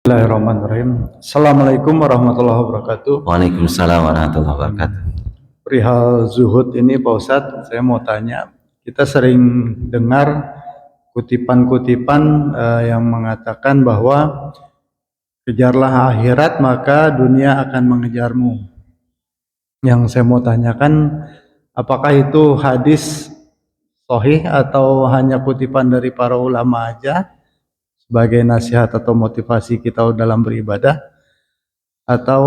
Bismillahirrahmanirrahim. Assalamualaikum warahmatullahi wabarakatuh. Waalaikumsalam warahmatullahi wabarakatuh. Perihal zuhud ini Pak Ustadz, saya mau tanya. Kita sering dengar kutipan-kutipan yang mengatakan bahwa kejarlah akhirat maka dunia akan mengejarmu. Yang saya mau tanyakan, apakah itu hadis sahih atau hanya kutipan dari para ulama aja sebagai nasihat atau motivasi kita dalam beribadah, atau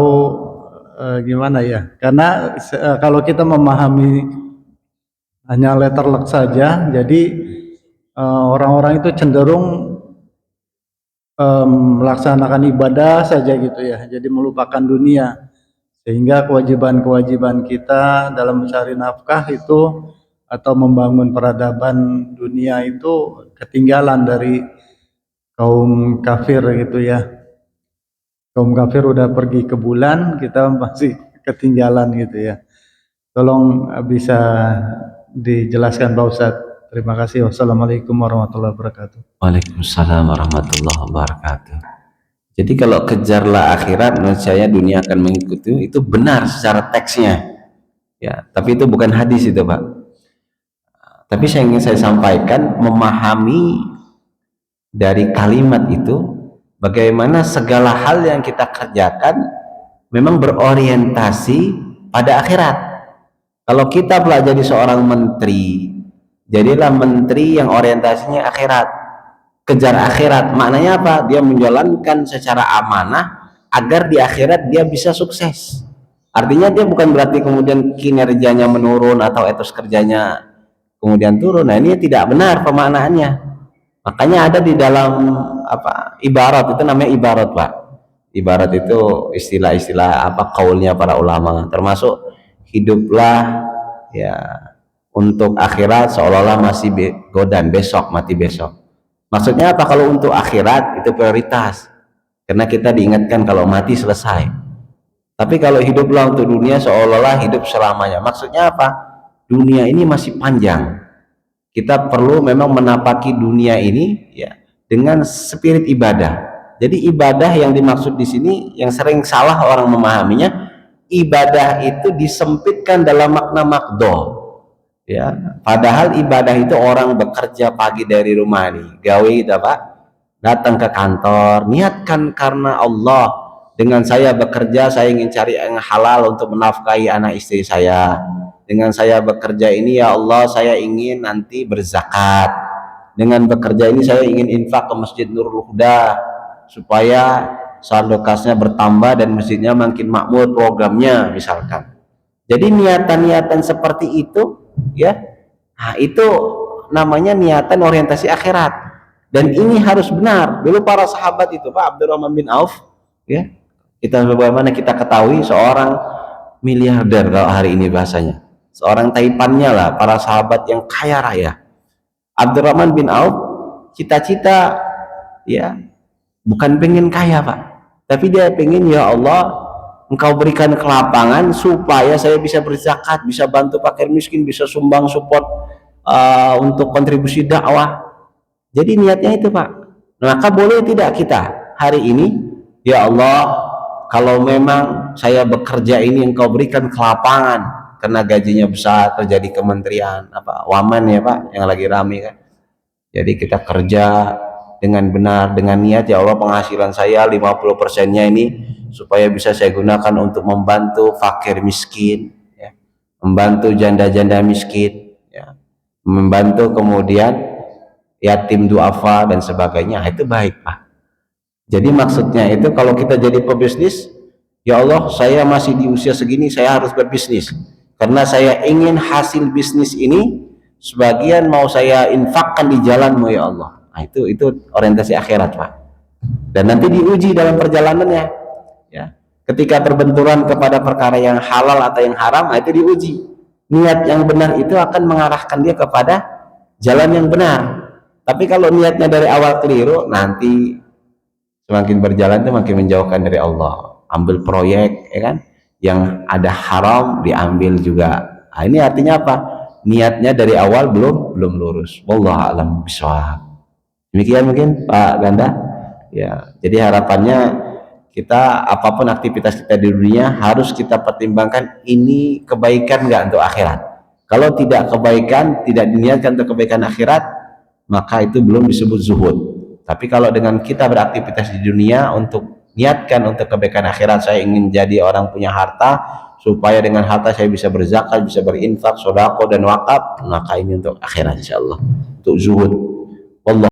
gimana ya? Karena kalau kita memahami hanya letterlock saja, jadi orang-orang itu cenderung melaksanakan ibadah saja gitu ya, jadi melupakan dunia, sehingga kewajiban-kewajiban kita dalam mencari nafkah itu atau membangun peradaban dunia itu ketinggalan dari kaum kafir gitu ya. Kaum kafir udah pergi ke bulan, kita masih ketinggalan gitu ya. Tolong bisa dijelaskan Pak Ustadz. Terima kasih. Wassalamualaikum warahmatullahi wabarakatuh. Waalaikumsalam warahmatullahi wabarakatuh. Jadi kalau kejarlah akhirat, menurut saya dunia akan mengikuti, itu benar secara teksnya. Ya, tapi itu bukan hadis itu, Pak. Tapi yang ingin saya sampaikan, memahami dari kalimat itu, bagaimana segala hal yang kita kerjakan memang berorientasi pada akhirat. Kalau kita belajar jadi seorang menteri, jadilah menteri yang orientasinya akhirat, kejar akhirat. Maknanya apa? Dia menjalankan secara amanah agar di akhirat dia bisa sukses. Artinya dia bukan berarti kemudian kinerjanya menurun atau etos kerjanya kemudian turun. Nah, ini tidak benar pemaknaannya. Makanya ada di dalam ibarat, itu namanya ibarat, Pak. Ibarat itu istilah-istilah kaulnya para ulama, termasuk hiduplah ya untuk akhirat seolah-olah masih godan, besok mati besok. Maksudnya apa? Kalau untuk akhirat itu prioritas, karena kita diingatkan kalau mati selesai. Tapi kalau hiduplah untuk dunia seolah-olah hidup selamanya. Maksudnya apa? Dunia ini masih panjang. Kita perlu memang menapaki dunia ini ya dengan spirit ibadah. Jadi ibadah yang dimaksud di sini yang sering salah orang memahaminya, ibadah itu disempitkan dalam makna makdo. Ya, padahal ibadah itu orang bekerja pagi dari rumah nih, gawe gitu Pak, datang ke kantor, niatkan karena Allah. Dengan saya bekerja, saya ingin cari yang halal untuk menafkahi anak istri saya. Dengan saya bekerja ini ya Allah, saya ingin nanti berzakat. Dengan bekerja ini saya ingin infak ke Masjid Nurul Huda supaya saldo kasnya bertambah dan masjidnya makin makmur programnya misalkan. Jadi niatan-niatan seperti itu ya, nah itu namanya niatan orientasi akhirat, dan ini harus benar. Dulu para sahabat itu Pak Abdurrahman bin Auf ya, kita bagaimana kita ketahui seorang miliarder kalau hari ini bahasanya, seorang taipannya lah para sahabat yang kaya raya. Abdurrahman bin Auf cita-cita ya bukan pengen kaya Pak, tapi dia pengen ya Allah Engkau berikan kelapangan supaya saya bisa berzakat, bisa bantu fakir miskin, bisa sumbang support untuk kontribusi dakwah. Jadi niatnya itu Pak. Maka boleh tidak kita hari ini ya Allah, kalau memang saya bekerja ini Engkau berikan kelapangan karena gajinya besar, kerja di kementerian Wamen ya Pak yang lagi rame kan. Jadi kita kerja dengan benar, dengan niat ya Allah, penghasilan saya 50%-nya ini supaya bisa saya gunakan untuk membantu fakir miskin ya, membantu janda-janda miskin ya, membantu kemudian yatim duafa dan sebagainya. Itu baik Pak. Jadi maksudnya itu kalau kita jadi pebisnis, ya Allah saya masih di usia segini saya harus berbisnis karena saya ingin hasil bisnis ini sebagian mau saya infakkan di jalan-Mu ya Allah. Nah, itu orientasi akhirat Pak. Dan nanti diuji dalam perjalanannya ya. Ketika terbenturan kepada perkara yang halal atau yang haram, nah itu diuji. Niat yang benar itu akan mengarahkan dia kepada jalan yang benar. Tapi kalau niatnya dari awal keliru, nanti semakin berjalan itu makin menjauhkan dari Allah. Ambil proyek ya kan, yang ada haram diambil juga. Nah, ini artinya apa? Niatnya dari awal belum lurus. Wallahu a'lam bishawab. Demikian mungkin Pak Ganda. Ya, jadi harapannya kita apapun aktivitas kita di dunia harus kita pertimbangkan ini kebaikan nggak untuk akhirat. Kalau tidak kebaikan, tidak diniatkan untuk kebaikan akhirat, maka itu belum disebut zuhud. Tapi kalau dengan kita beraktivitas di dunia untuk niatkan untuk kebaikan akhirat, saya ingin jadi orang punya harta supaya dengan harta saya bisa berzakat, bisa berinfak, sodako dan wakaf, maka ini untuk akhirat insyaallah, untuk zuhud. Wallah